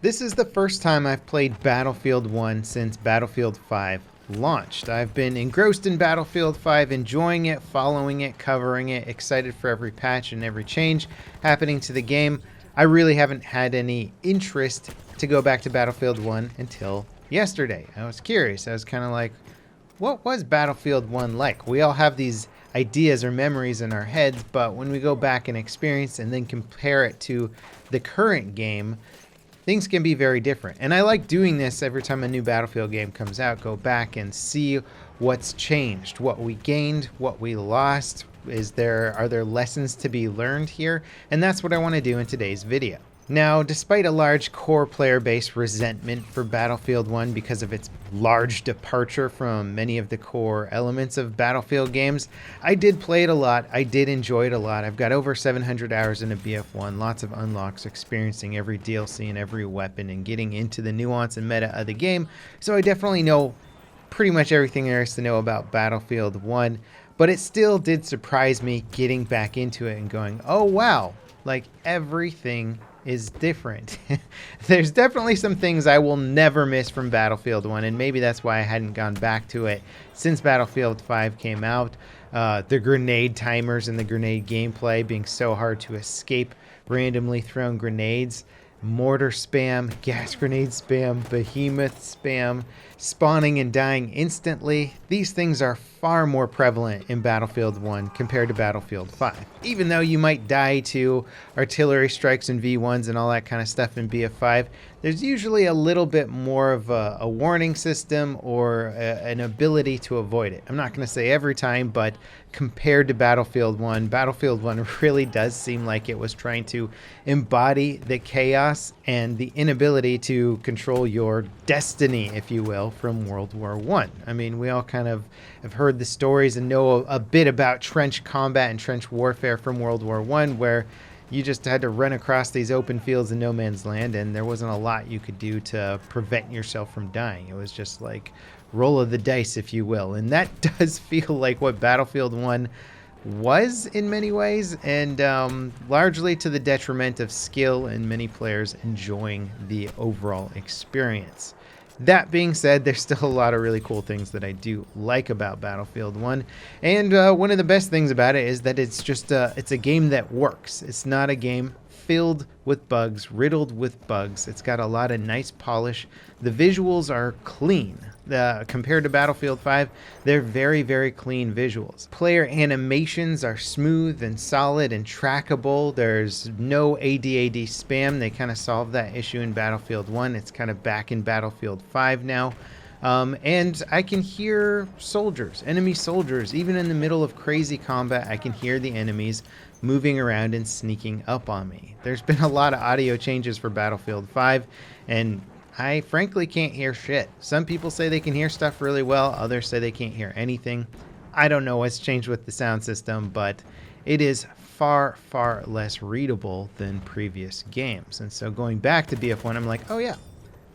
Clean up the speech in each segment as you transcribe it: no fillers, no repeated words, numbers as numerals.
This is the first time I've played Battlefield 1 since Battlefield 5 launched. I've been engrossed in Battlefield 5, enjoying it, following it, covering it, excited for every patch and every change happening to the game. I really haven't had any interest to go back to Battlefield 1 until yesterday. I was curious. I was kind of like, what was Battlefield 1 like? We all have these ideas or memories in our heads, but when we go back and experience and then compare it to the current game, things can be very different. And I like doing this every time a new Battlefield game comes out. Go back and see what's changed, what we gained, what we lost. Are there lessons to be learned here? And that's what I want to do in today's video. Now, despite a large core player base resentment for Battlefield 1 because of its large departure from many of the core elements of Battlefield games, I did play it a lot. I did enjoy it a lot. I've got over 700 hours into BF1, lots of unlocks, experiencing every DLC and every weapon and getting into the nuance and meta of the game. So I definitely know pretty much everything there is to know about Battlefield 1, but it still did surprise me getting back into it and going, oh wow, like everything is different. There's definitely some things I will never miss from Battlefield 1, and maybe that's why I hadn't gone back to it since Battlefield 5 came out. The grenade timers and the grenade gameplay being so hard to escape randomly thrown grenades, mortar spam, gas grenade spam, behemoth spam, spawning and dying instantly. These things are far more prevalent in Battlefield 1 compared to Battlefield 5. Even though you might die to artillery strikes and V1s and all that kind of stuff in BF5, there's usually a little bit more of a warning system or an ability to avoid it. I'm not going to say every time, but compared to Battlefield 1 really does seem like it was trying to embody the chaos and the inability to control your destiny, if you will, from World War I. I mean, we all kind of have heard the stories and know a bit about trench combat and trench warfare from World War I, where you just had to run across these open fields in no man's land, and there wasn't a lot you could do to prevent yourself from dying. It was just like roll of the dice, if you will. And that does feel like what Battlefield 1 was in many ways, and largely to the detriment of skill and many players enjoying the overall experience. That being said, there's still a lot of really cool things that I do like about Battlefield 1. And one of the best things about it is that it's just it's a game that works. It's not a game filled with bugs, riddled with bugs. It's got a lot of nice polish. The visuals are clean. Compared to Battlefield 5, they're very, very clean visuals. Player animations are smooth and solid and trackable. There's no AD/AD spam. They kind of solved that issue in Battlefield 1. It's kind of back in Battlefield 5 now. And I can hear soldiers, enemy soldiers, even in the middle of crazy combat. I can hear the enemies moving around and sneaking up on me. There's been a lot of audio changes for Battlefield 5, and I frankly can't hear shit. Some people say they can hear stuff really well, others say they can't hear anything. I don't know what's changed with the sound system, but it is far, far less readable than previous games. And so going back to BF1, I'm like, oh yeah,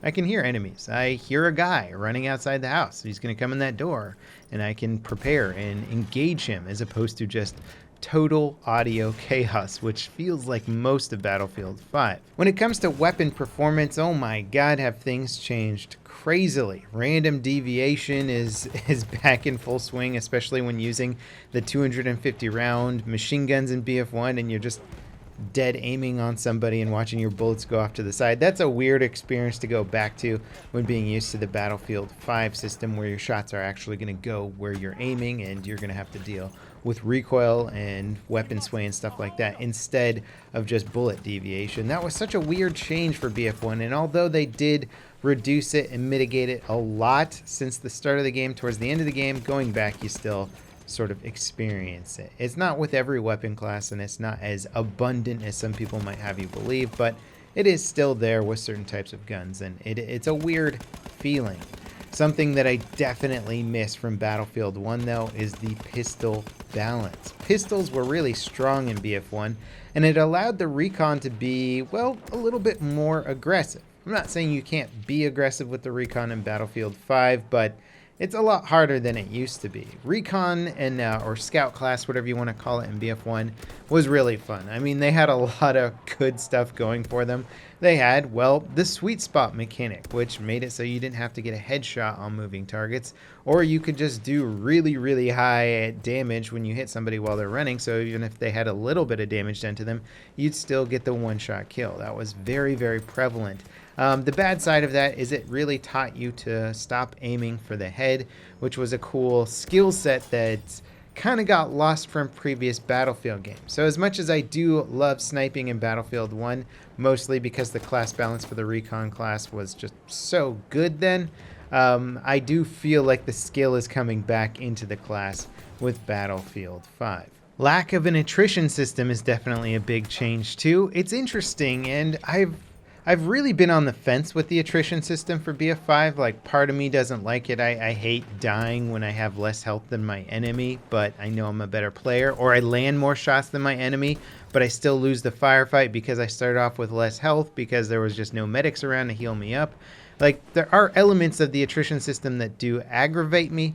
I can hear enemies. I hear a guy running outside the house. He's going to come in that door, and I can prepare and engage him, as opposed to just total audio chaos, which feels like most of Battlefield 5. When it comes to weapon performance, oh my god, have things changed crazily. Random deviation is back in full swing, especially when using the 250 round machine guns in BF1 and you're just dead aiming on somebody and watching your bullets go off to the side. That's a weird experience to go back to when being used to the Battlefield 5 system, where your shots are actually going to go where you're aiming and you're going to have to deal with recoil and weapon sway and stuff like that instead of just bullet deviation. That was such a weird change for BF1, and although they did reduce it and mitigate it a lot since the start of the game, towards the end of the game, going back, you still sort of experience it. It's not with every weapon class, and it's not as abundant as some people might have you believe, but it is still there with certain types of guns, and it's a weird feeling. Something that I definitely miss from Battlefield 1, though, is the pistol balance. Pistols were really strong in BF1, and it allowed the recon to be, well, a little bit more aggressive. I'm not saying you can't be aggressive with the recon in Battlefield 5, but it's a lot harder than it used to be. Recon and or Scout class, whatever you want to call it in BF1, was really fun. I mean, they had a lot of good stuff going for them, They had, well, the sweet spot mechanic, which made it so you didn't have to get a headshot on moving targets, or you could just do really, really high damage when you hit somebody while they're running. So even if they had a little bit of damage done to them, you'd still get the one-shot kill. That was very, very prevalent. The bad side of that is it really taught you to stop aiming for the head, which was a cool skill set that kind of got lost from previous Battlefield games. So as much as I do love sniping in Battlefield 1, mostly because the class balance for the recon class was just so good then, I do feel like the skill is coming back into the class with Battlefield 5. Lack of an attrition system is definitely a big change too. It's interesting, and I've really been on the fence with the attrition system for BF5. Like, part of me doesn't like it. I hate dying when I have less health than my enemy, but I know I'm a better player. Or I land more shots than my enemy, but I still lose the firefight because I started off with less health because there was just no medics around to heal me up. Like, there are elements of the attrition system that do aggravate me,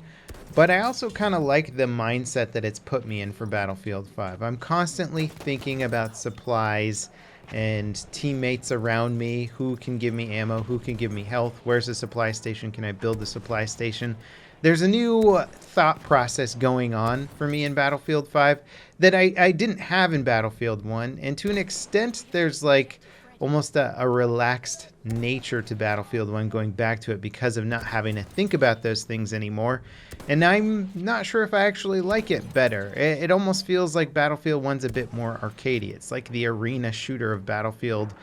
but I also kind of like the mindset that it's put me in for Battlefield 5. I'm constantly thinking about supplies and teammates around me, who can give me ammo, who can give me health, where's the supply station, can I build the supply station. There's a new thought process going on for me in Battlefield 5 that I didn't have in Battlefield 1, and to an extent there's like almost a relaxed nature to Battlefield 1 going back to it because of not having to think about those things anymore. And I'm not sure if I actually like it better. It almost feels like Battlefield 1's a bit more arcadey. It's like the arena shooter of Battlefield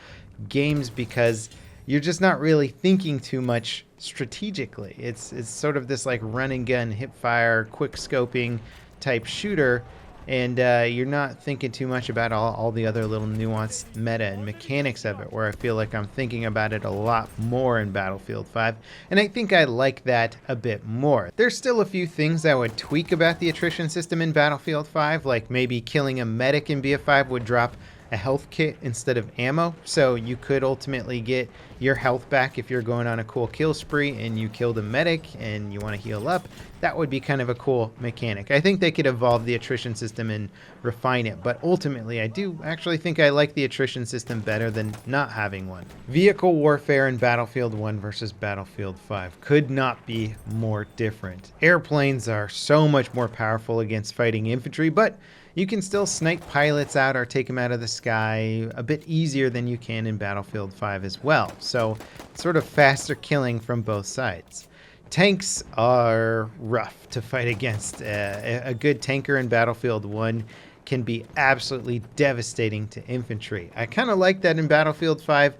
games because you're just not really thinking too much strategically. It's sort of this like run and gun, hip fire, quick scoping type shooter. And you're not thinking too much about all the other little nuanced meta and mechanics of it, where I feel like I'm thinking about it a lot more in Battlefield 5, and I think I like that a bit more. There's still a few things I would tweak about the attrition system in Battlefield 5, like maybe killing a medic in BF5 would drop a health kit instead of ammo, so you could ultimately get your health back if you're going on a cool kill spree and you killed a medic and you want to heal up. That would be kind of a cool mechanic. I think they could evolve the attrition system and refine it, but ultimately I do actually think I like the attrition system better than not having one. Vehicle warfare in Battlefield 1 versus Battlefield 5 could not be more different. Airplanes are so much more powerful against fighting infantry, but you can still snipe pilots out or take them out of the sky a bit easier than you can in Battlefield 5 as well. So sort of faster killing from both sides. Tanks are rough to fight against. A good tanker in Battlefield 1 can be absolutely devastating to infantry. I kind of like that in Battlefield 5.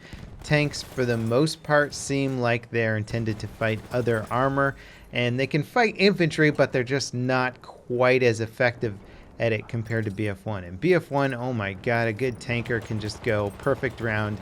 Tanks, for the most part, seem like they're intended to fight other armor, and they can fight infantry, but they're just not quite as effective at it compared to BF1. And BF1, oh my god, a good tanker can just go perfect round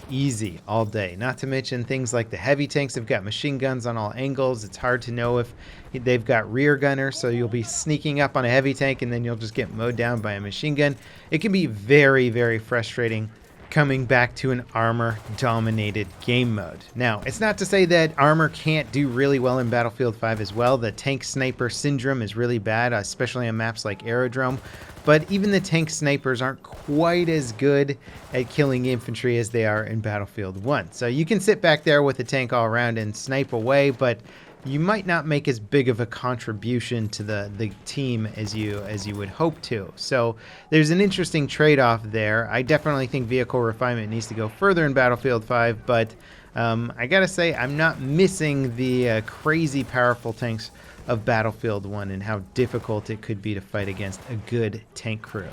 easy all day. Not to mention things like the heavy tanks have got machine guns on all angles. It's hard to know if they've got rear gunners, so you'll be sneaking up on a heavy tank and then you'll just get mowed down by a machine gun. It can be very, very frustrating coming back to an armor-dominated game mode. Now, it's not to say that armor can't do really well in Battlefield 5 as well. The tank sniper syndrome is really bad, especially on maps like Aerodrome. But even the tank snipers aren't quite as good at killing infantry as they are in Battlefield 1. So you can sit back there with a tank all around and snipe away, but you might not make as big of a contribution to the team as you would hope to. So there's an interesting trade-off there. I definitely think vehicle refinement needs to go further in Battlefield 5, but I gotta say I'm not missing the crazy powerful tanks of Battlefield 1 and how difficult it could be to fight against a good tank crew.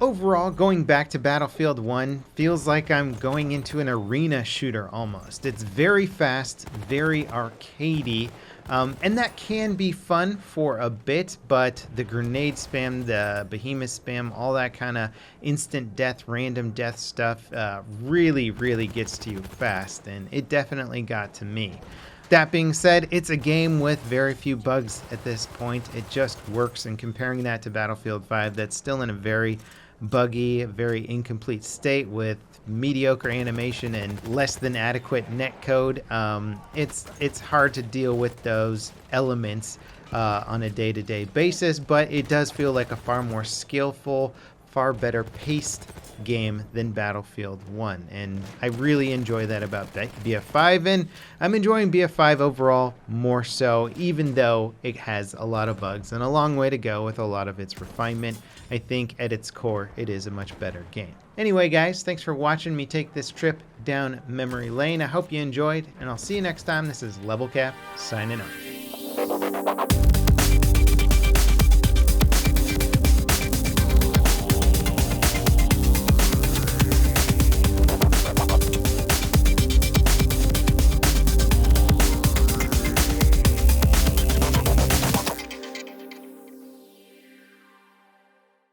Overall, going back to Battlefield 1 feels like I'm going into an arena shooter almost. It's very fast, very arcadey, and that can be fun for a bit, but the grenade spam, the behemoth spam, all that kind of instant death, random death stuff really, really gets to you fast, and it definitely got to me. That being said, it's a game with very few bugs at this point. It just works, and comparing that to Battlefield 5, that's still in a very buggy, very incomplete state with mediocre animation and less than adequate netcode. It's hard to deal with those elements on a day-to-day basis, but it does feel like a far more skillful, far better paced game than Battlefield 1, and I really enjoy that about BF5, and I'm enjoying BF5 overall more so, even though it has a lot of bugs and a long way to go with a lot of its refinement. I think at its core, it is a much better game. Anyway, guys, thanks for watching me take this trip down memory lane. I hope you enjoyed, and I'll see you next time. This is Level Cap, signing off.